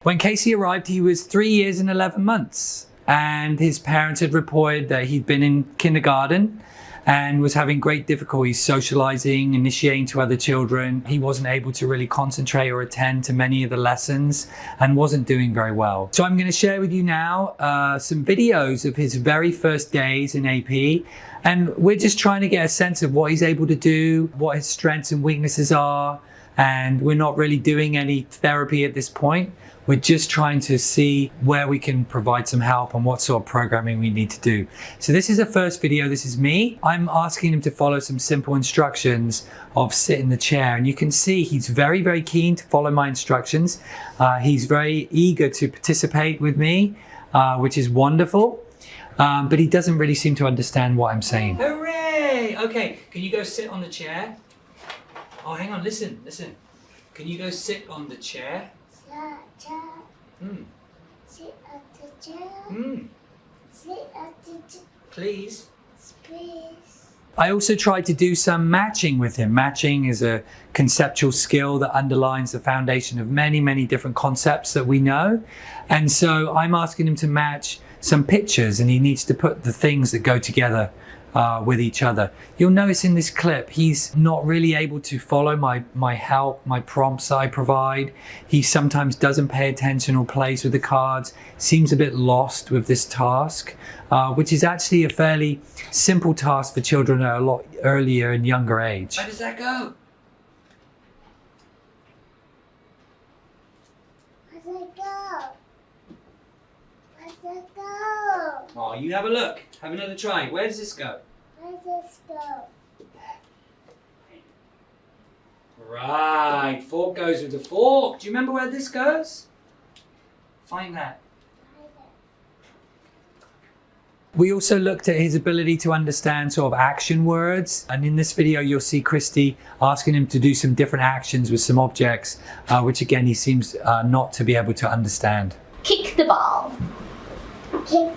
When Casey arrived, he was 3 years and 11 months, and his parents had reported that he'd been in kindergarten and was having great difficulties socializing, initiating to other children. He wasn't able to really concentrate or attend to many of the lessons and wasn't doing very well. So I'm going to share with you now some videos of his very first days in AP, and we're just trying to get a sense of what he's able to do, what his strengths and weaknesses are, and we're not really doing any therapy at this point. We're just trying to see where we can provide some help and what sort of programming we need to do. So this is the first video. This is me. I'm asking him to follow some simple instructions of sit in the chair. And you can see he's very, very keen to follow my instructions. He's very eager to participate with me, which is wonderful. But he doesn't really seem to understand what I'm saying. Hooray! Okay, can you go sit on the chair? Oh, hang on, listen. Can you go sit on the chair? Sit at the chair. Sit at the chair. Please. Please. I also tried to do some matching with him. Matching is a conceptual skill that underlines the foundation of many, many different concepts that we know. And so I'm asking him to match some pictures, and he needs to put the things that go together with each other. You'll notice in this clip, he's not really able to follow my help, my prompts I provide. He sometimes doesn't pay attention or plays with the cards, seems a bit lost with this task, which is actually a fairly simple task for children at a lot earlier and younger age. Where does that go? Where's it go? Where's it go? Oh, you have a look. Have another try. Where does this go? Where's this go? Right, fork goes with the fork. Do you remember where this goes? Find that. We also looked at his ability to understand sort of action words. And in this video, you'll see Christy asking him to do some different actions with some objects, which again, he seems not to be able to understand. Kick the ball. Kick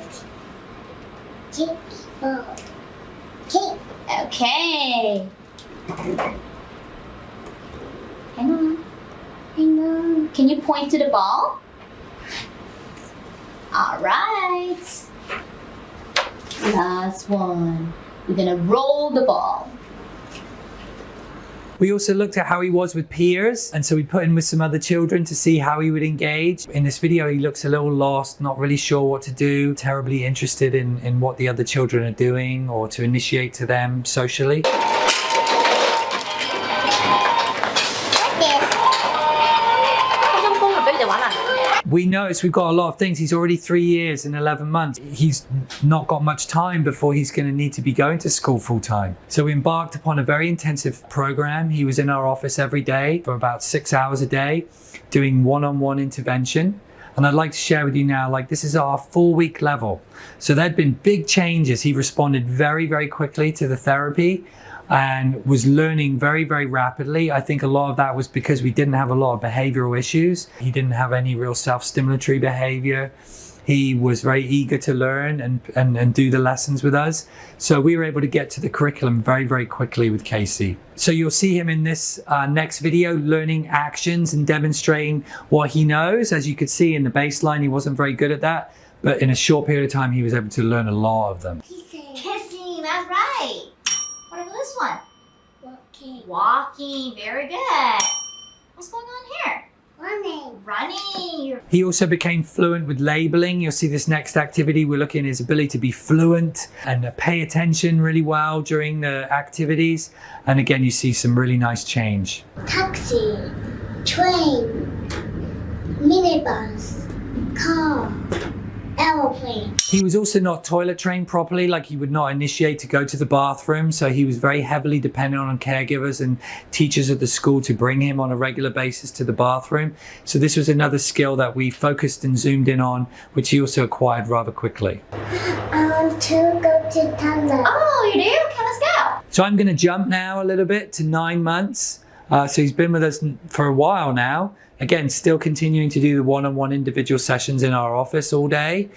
ball. Kick. Okay. Hang on. Hang on. Can you point to the ball? All right. Last one. We're gonna roll the ball. We also looked at how he was with peers, and so we put him with some other children to see how he would engage. In this video, he looks a little lost, not really sure what to do, terribly interested in what the other children are doing or to initiate to them socially. We noticed we've got a lot of things. He's already 3 years and 11 months. He's not got much time before he's going to need to be going to school full time. So we embarked upon a very intensive program. He was in our office every day for about 6 hours a day, doing one-on-one intervention. And I'd like to share with you now, this is our 4-week level. So there'd been big changes. He responded very, very quickly to the therapy and was learning very, very rapidly. I think a lot of that was because we didn't have a lot of behavioral issues. He didn't have any real self-stimulatory behavior. He was very eager to learn and do the lessons with us. So we were able to get to the curriculum very, very quickly with Casey. So you'll see him in this next video learning actions and demonstrating what he knows. As you could see in the baseline, he wasn't very good at that. But in a short period of time, he was able to learn a lot of them. Kissing, that's right. What about this one? Walking. Walking, very good. What's going on here? Running. Running. He also became fluent with labeling. You'll see this next activity. We're looking at his ability to be fluent and pay attention really well during the activities. And again, you see some really nice change. Taxi. Train. Minibus. Car. Aeroplane. He was also not toilet trained properly, he would not initiate to go to the bathroom. So he was very heavily dependent on caregivers and teachers at the school to bring him on a regular basis to the bathroom. So this was another skill that we focused and zoomed in on, which he also acquired rather quickly. I want to go to Thailand. Oh, you do? Okay, let's go. So I'm going to jump now a little bit to 9 months. So he's been with us for a while now. Again, still continuing to do the one-on-one individual sessions in our office all day.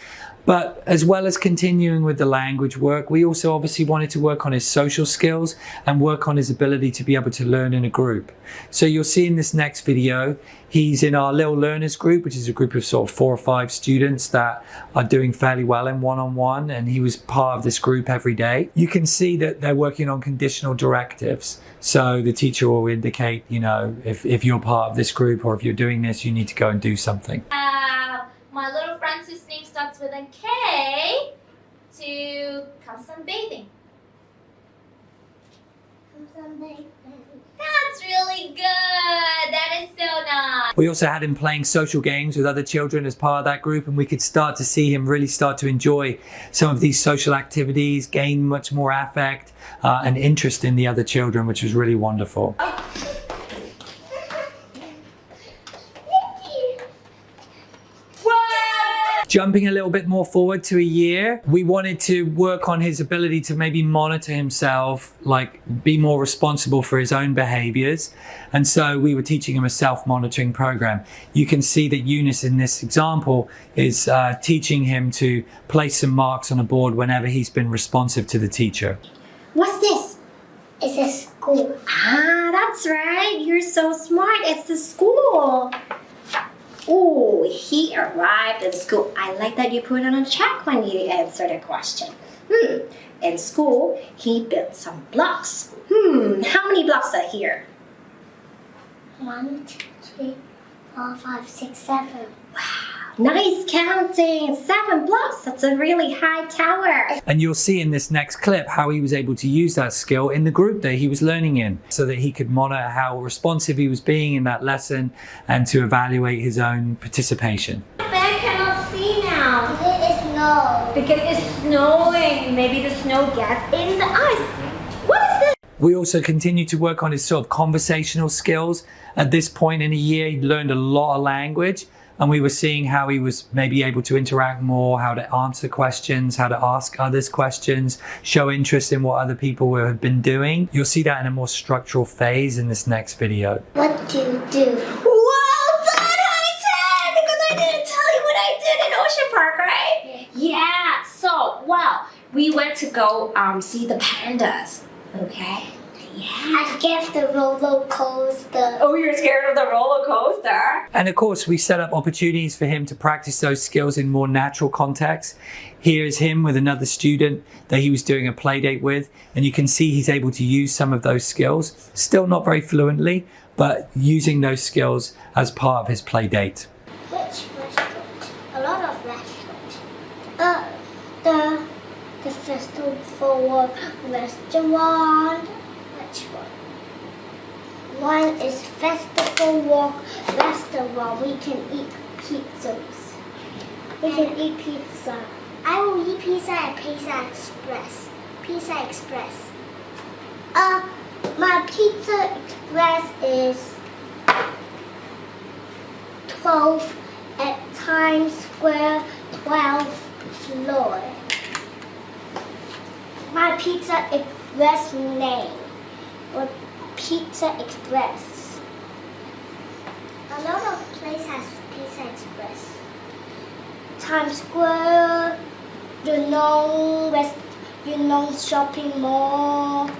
But as well as continuing with the language work, we also obviously wanted to work on his social skills and work on his ability to be able to learn in a group. So you'll see in this next video, he's in our little learners group, which is a group of sort of 4 or 5 students that are doing fairly well in one-on-one, and he was part of this group every day. You can see that they're working on conditional directives. So the teacher will indicate, you know, if you're part of this group or if you're doing this, you need to go and do something. My little friend whose name starts with a K to come sunbathing. That's really good. That is so nice. We also had him playing social games with other children as part of that group, and we could start to see him really start to enjoy some of these social activities, gain much more affect and interest in the other children, which was really wonderful. Jumping a little bit more forward to a year, we wanted to work on his ability to maybe monitor himself, like be more responsible for his own behaviors. And so we were teaching him a self-monitoring program. You can see that Eunice in this example is teaching him to place some marks on a board whenever he's been responsive to the teacher. What's this? It's a school. Ah, that's right. You're so smart. It's the school. Oh, he arrived at school. I like that you put on a check when you answered a question. In school, he built some blocks. How many blocks are here? 1, 2, 3, 4, 5, 6, 7. Wow, nice counting. 7 blocks. That's a really high tower. And you'll see in this next clip how he was able to use that skill in the group that he was learning in, so that he could monitor how responsive he was being in that lesson and to evaluate his own participation. Ben cannot see now It is snow. because it's snowing. Maybe the snow gets in the eyes. What is this? We also continued to work on his sort of conversational skills. At this point in a year, he learned a lot of language. And we were seeing how he was maybe able to interact more, how to answer questions, how to ask others questions, show interest in what other people had been doing. You'll see that in a more structural phase in this next video. What do you do? Well done, honey Ted! Because I didn't tell you what I did in Ocean Park, right? Yeah. So, well, we went to go see the pandas. Okay. Yeah. I scared the roller coaster. Oh, you're scared of the roller coaster? And of course, we set up opportunities for him to practice those skills in more natural contexts. Here is him with another student that he was doing a play date with, and you can see he's able to use some of those skills, still not very fluently, but using those skills as part of his play date. Which restaurant? A lot of restaurants. The festival restaurant. Which one? One is Festival Walk Restaurant. We can eat pizzas. We can eat pizza. I will eat pizza at Pizza Express. Pizza Express. My Pizza Express is 12 at Times Square, 12th floor. My Pizza Express name. Or Pizza Express. A lot of places has Pizza Express. Times Square, shopping mall.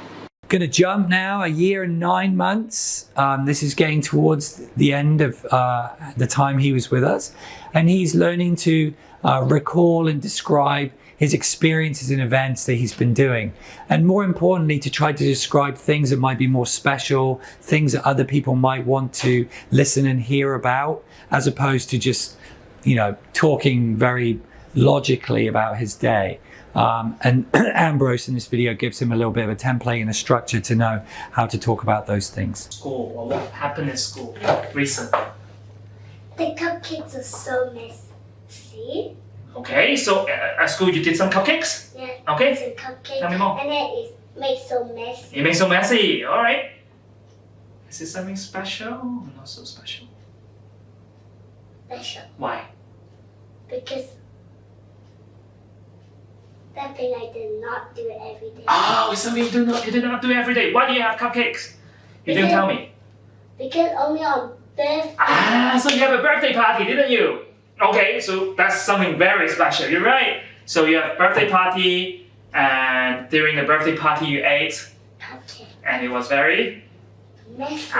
Gonna jump now, a year and 9 months. This is getting towards the end of the time he was with us, and he's learning to recall and describe his experiences and events that he's been doing. And more importantly, to try to describe things that might be more special, things that other people might want to listen and hear about, as opposed to just, you know, talking very logically about his day. And Ambrose in this video gives him a little bit of a template and a structure to know how to talk about those things. School, or what happened in school recently? The cupcakes are so messy. Okay, so at school you did some cupcakes? Yeah. Okay. Some cupcakes. Tell me more. And then it makes so messy. It makes so messy, alright. Is it something special or not so special? Special. Why? Because that thing I did not do it every day. Oh, it's something you did not do every day. Why do you have cupcakes? You didn't tell me. Because only on So you have a birthday party, didn't you? Okay, so that's something very special. You're right. So you have birthday party, and during the birthday party you ate, and it was very messy.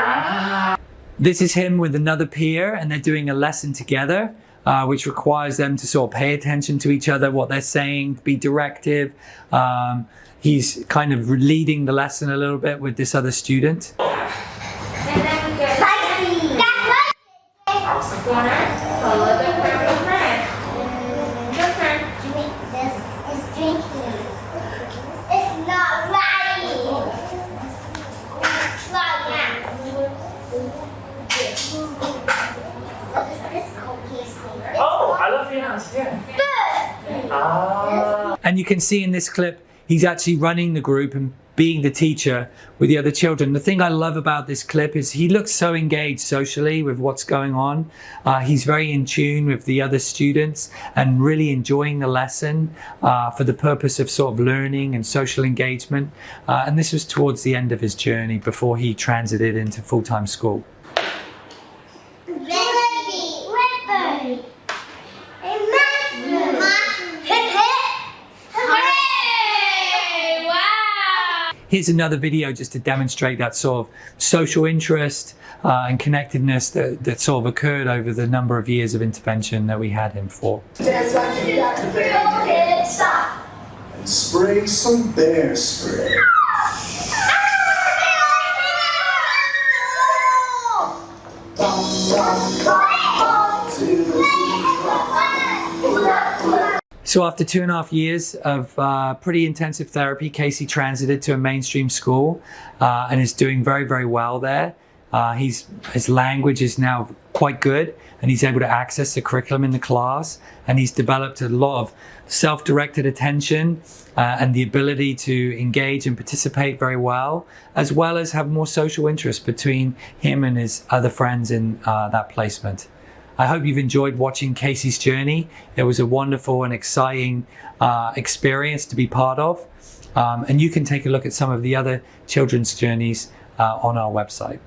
This is him with another peer, and they're doing a lesson together, which requires them to sort of pay attention to each other, what they're saying, be directive. He's kind of leading the lesson a little bit with this other student. And you can see in this clip, he's actually running the group and being the teacher with the other children. The thing I love about this clip is he looks so engaged socially with what's going on. He's very in tune with the other students and really enjoying the lesson for the purpose of sort of learning and social engagement. And this was towards the end of his journey before he transited into full-time school. Here's another video just to demonstrate that sort of social interest and connectedness that sort of occurred over the number of years of intervention that we had him for. Dance like you got the bear. Stop. And spray some bear spray. So after 2.5 years of pretty intensive therapy, Casey transited to a mainstream school and is doing very, very well there. His language is now quite good and he's able to access the curriculum in the class, and he's developed a lot of self-directed attention and the ability to engage and participate very well as have more social interest between him and his other friends in that placement. I hope you've enjoyed watching Casey's journey. It was a wonderful and exciting experience to be part of. And you can take a look at some of the other children's journeys on our website.